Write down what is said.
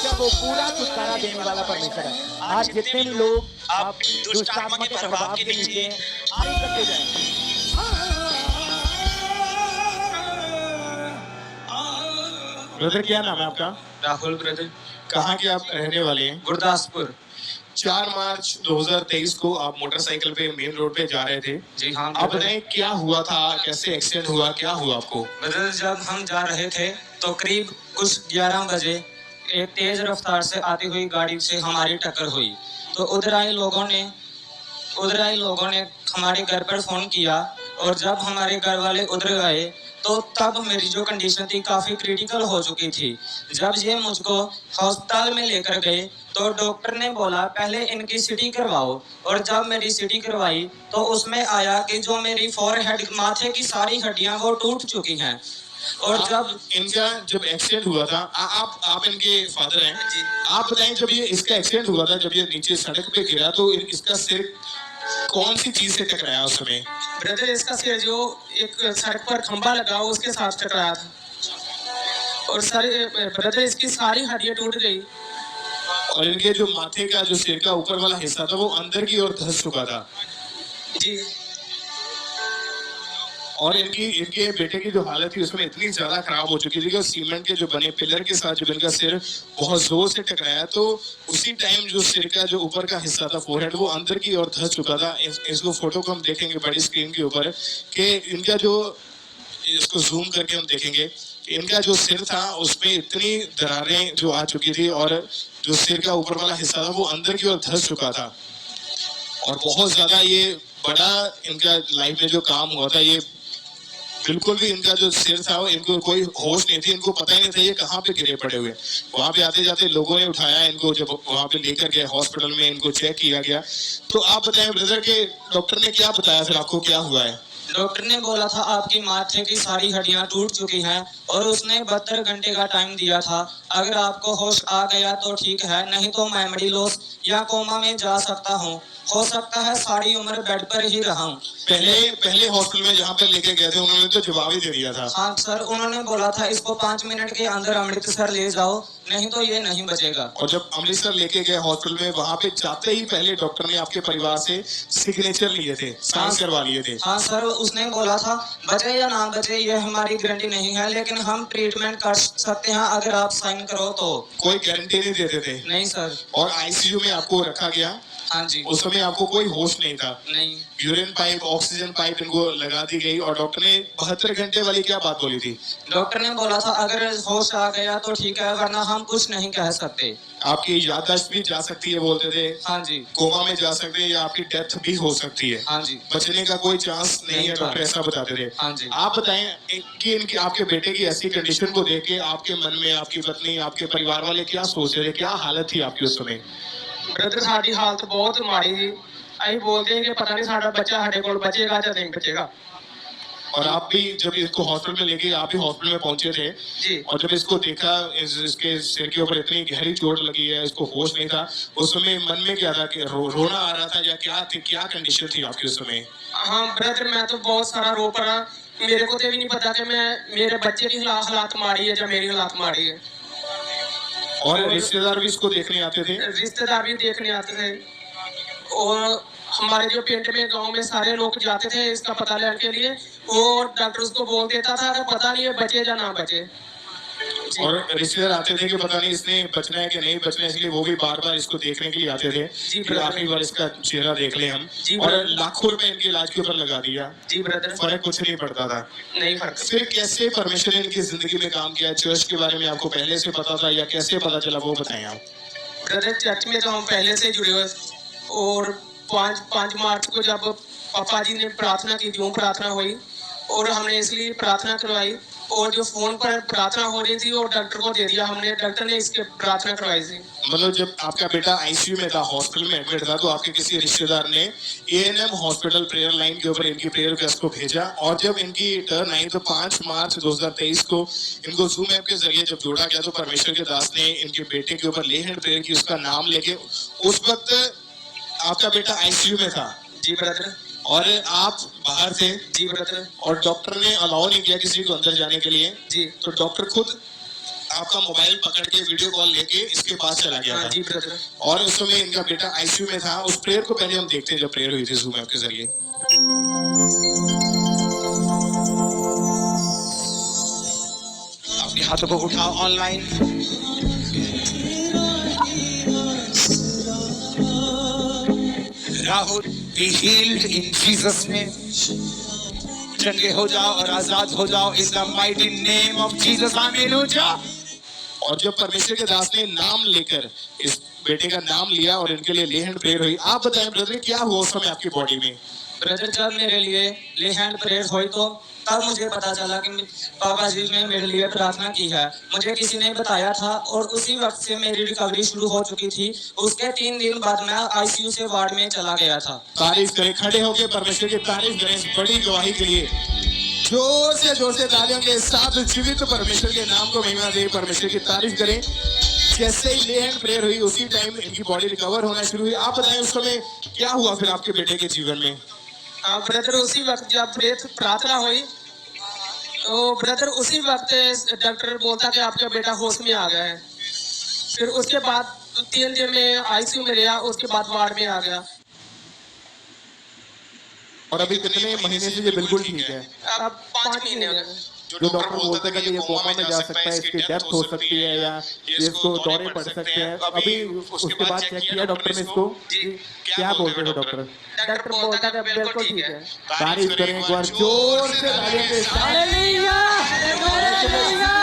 परमेश्वर वो पूरा छुटकारा देने वाला परमेश्वर है। आज जितने भी लोग आप दुष्ट आत्मा के प्रभाव के नीचे हैं, आगे करते जाएं। ब्रदर क्या नाम है आपका? राहुल ब्रदर। कहाँ के आप रहने वाले हैं? गुरदासपुर। 4 मार्च 2023 को आप मोटरसाइकिल पे मेन रोड पे जा रहे थे। जी हाँ आप ब्रदर। बताएं क्या हुआ था, कैसे एक्सीडेंट हुआ, क्या हुआ आपको? ब्रदर जब हम जा रहे थे तो करीब कुछ 11 बजे एक तेज रफ्तार से आती हुई गाड़ी से हमारी टक्कर हुई। तो उधर आए लोगों ने हमारे घर पर फोन किया और जब हमारे घर वाले उधर गए तो तब मेरी जो कंडीशन थी काफ़ी क्रिटिकल हो चुकी थी। जब ये मुझको अस्पताल में लेकर गए तो डॉक्टर ने बोला पहले इनकी सीटी करवाओ, और जब मेरी सीटी करवाई तो उसमें आया कि जो मेरी फोरहेड माथे की सारी हड्डियां वो टूट चुकी हैं। और जब इनका जब एक्सीडेंट हुआ था, आप इनके फादर हैं जी। आप बताएं जब ये इसका एक्सीडेंट हुआ था, जब ये नीचे सड़क पे गिरा तो इसका सिर कौन सी चीज से टकराया उस समय? ब्रदर इसका सिर जो एक सड़क पर खंबा लगा उसके साथ टकराया था और सारे ब्रदर इसकी सारी हड्डियां टूट गई। और इनके जो माथे का जो सिर का ऊपर वाला हिस्सा था वो अंदर की ओर धंस चुका था। जी। और इनके बेटे की जो हालत थी उसमें इतनी ज्यादा खराब हो चुकी थी कि सीमेंट के जो बने पिलर के साथ जब इनका सिर बहुत जोर से टकराया तो उसी टाइम जो सिर का जो ऊपर का हिस्सा था फोरहेड वो अंदर की ओर धंस चुका था। इसको फोटो को हम देखेंगे बड़ी स्क्रीन के ऊपर कि इनका जो, इसको जूम करके हम देखेंगे इनका जो सिर था उसमें इतनी दरारें जो आ चुकी थी और जो सिर का ऊपर वाला हिस्सा था वो अंदर की ओर धंस चुका था। और बहुत ज्यादा ये बड़ा इनका लाइफ में जो काम हुआ था, ये बिल्कुल भी इनका जो सिर था वो इनको कोई होश नहीं थी, इनको पता ही नहीं था ये कहाँ पे गिरे पड़े हुए। वहां पे आते जाते लोगों ने उठाया इनको, जब वहां पे लेकर गए हॉस्पिटल में इनको चेक किया गया। तो आप बताएं ब्रदर के डॉक्टर ने क्या बताया फिर आपको क्या हुआ है? डॉक्टर ने बोला था आपकी माथे की सारी हड्डियां टूट चुकी हैं और उसने 72 घंटे का टाइम दिया था। अगर आपको होश आ गया तो ठीक है, नहीं तो मेमोरी लॉस या कोमा में जा सकता हूँ। हो सकता है सारी उम्र बेड पर ही रहा हूँ। पहले हॉस्पिटल में जहाँ पे लेके गए थे उन्होंने तो जवाब ही दे दिया था। हाँ सर, उन्होंने बोला था इसको 5 मिनट के अंदर अमृतसर ले जाओ, नहीं तो ये नहीं बचेगा। और जब अमृतसर लेके गए हॉस्पिटल में वहां पे जाते ही पहले डॉक्टर ने आपके परिवार से सिग्नेचर लिए थे, साइन करवा लिए थे। हाँ सर, उसने बोला था बचे या ना बचे ये हमारी गारंटी नहीं है, लेकिन हम ट्रीटमेंट कर सकते हैं अगर आप साइन करो तो। कोई गारंटी नहीं देते थे? नहीं सर। और आईसीयू में आपको रखा गया? हाँ जी। उस समय आपको कोई होश नहीं था? नहीं। यूरिन पाइप, ऑक्सीजन पाइप इनको लगा दी गई और डॉक्टर ने 72 घंटे वाली क्या बात बोली थी? डॉक्टर ने बोला था अगर होश आ गया तो ठीक है, वरना हम कुछ नहीं कह सकते। आपकी याददाश्त भी जा सकती है बोलते थे। हाँ जी। कोमा में जा सकते हैं या आपकी डेथ भी हो सकती है। हाँ जी। बचने का कोई चांस नहीं है, डॉक्टर ऐसा बताते थे। हाँ जी। आप बताएं कि इनकी आपके बेटे की ऐसी कंडीशन को देख के आपके मन में आपकी पत्नी, आपके परिवार वाले क्या सोच रहे थे, क्या हालत थी आपकी उस समय? ब्रदर साडी हालत बहुत माड़ी थी। ਅਸੀਂ बोलते हैं कि पता नहीं साडा बच्चा साडे कोल बचेगा या नहीं बचेगा। और आप भी जब इसको हॉस्पिटल में लेके आप भी हॉस्पिटल में पहुंचे थे जी। और जब इसको देखा इसके सिर के ऊपर इतनी गहरी चोट लगी है, इसको होश नहीं था, उस समय मन में क्या था कि रोना आ रहा था या क्या थी, क्या कंडीशन थी आपकी उस समय? हाँ ब्रदर, मैं तो बहुत सारा रो पड़ा। मेरे को तो भी नहीं पता कि मैं मेरे बच्चे की हालात माड़ी है या मेरी हालात माड़ी है। और रिश्तेदार भी इसको देखने आते थे? रिश्तेदार भी देखने आते थे और हमारे जो पिंड में गांव में सारे लोग जाते थे इसका पता लेने के लिए। वो डॉक्टर उसको बोल देता था कि पता नहीं है बचे या ना बचे। और रिश्तेदार आते थे कि पता नहीं इसने बचना है कि नहीं बचना है, इसलिए वो भी बार बार इसको देखने के लिए आते थे कि आखिरी बार इसका चेहरा देख ले हम। और लाखों रुपए इनके इलाज के ऊपर लगा दिया। जी ब्रदर। फर्क कुछ नहीं पड़ता था। नहीं फर्क। फिर कैसे परमेश्वर ने इनकी जिंदगी में काम किया? चर्च के बारे में आपको पहले से पता था या कैसे पता चला वो बताएं आप। ब्रदर चर्च में तो हम पहले से जुड़े हुए और 5 मार्च को जब पापा जी ने प्रार्थना की, जो प्रार्थना हुई और हमने इसलिए प्रार्थना करवाई और जो फोन पर प्रार्थना हो रही थी वो डॉक्टर को दे दिया हमने। डॉक्टर ने इसकी प्रार्थना करवाई थी। मतलब जब आपका बेटा आईसीयू में था, हॉस्पिटल में एडमिट था, तो आपके किसी रिश्तेदार ने एएनएम हॉस्पिटल प्रेयर लाइन के ऊपर इनकी प्रेयर रिक्वेस्ट को भेजा और जब इनकी टर्न आई तो 5 मार्च 2023 को इनको जूम ऐप के जरिए जब जोड़ा गया तो परमेश्वर के दास ने इनके बेटे के ऊपर ले हैंड प्रेयर की, उसका नाम लेके। उस वक्त आपका बेटा आईसीयू में था? जी ब्रदर। और आप बाहर थे? जी ब्रदर। और डॉक्टर ने अलाउ नहीं किया किसी को अंदर जाने के लिए? जी। तो डॉक्टर खुद आपका मोबाइल पकड़ के वीडियो कॉल लेके इसके पास चला गया हाँ था जी ब्रदर। और उस समय इनका बेटा आईसीयू में था। उस प्रेयर को पहले हम देखते हैं जब प्रेयर हुई थी जूम ऐप के जरिए। अपने हाथों को उठाओ online. Rahul be healed in Jesus name. चंगे हो जाओ और आजाद हो जाओ in the mighty name of Jesus. Hallelujah. और जब परमेश्वर के दास ने नाम लेकर इस बेटे का नाम लिया और इनके लिए ले हैंड प्रेयर हुई, आप बताएं ब्रदर क्या हुआ उस समय आपकी बॉडी में? ब्रदर जब मेरे लिए ले हैंड प्रेयर हुई तो तब मुझे पता चला कि पापा जी ने मेरे लिए प्रार्थना की है। मुझे किसी ने बताया था और उसी वक्त से मेरी रिकवरी शुरू हो चुकी थी। उसके 3 दिन बाद मैं आईसीयू से वार्ड में चला गया था। तारीफ करें, खड़े होकर परमेश्वर की तारीफ करें इस बड़ी गवाही के लिए। जोर से तालियों के साथ जीवित परमेश्वर के नाम को महिमा दे, परमेश्वर की तारीफ करें। जैसे ही ले हैंड प्रेयर हुई उसी टाइम इनकी बॉडी रिकवर होना शुरू हुई। आप बताएं उस समय क्या हुआ फिर आपके बेटे के जीवन में? ब्रदर उसी वक्त जब प्रार्थना हुई तो ब्रदर उसी वक्त डॉक्टर बोलता कि आपका बेटा होश में आ गया है। फिर उसके बाद 3 दिन में आईसीयू में रहा, उसके बाद वार्ड में आ गया। और अभी कितने महीने से ये बिल्कुल ठीक है? अब 5 महीने हो गए। जो डॉक्टर बोलते हैं कि ये कोमा में जा सकता है, इसकी डेथ हो सकती है या इसको दौरे पड़ सकते हैं, अभी उसके बाद चेक किया डॉक्टर ने इसको? क्या बोलते हैं डॉक्टर? डॉक्टर बोलता है बिल्कुल ठीक है। तारीफ करें एक बार जोर से तालियों के साथ। Hallelujah, hallelujah.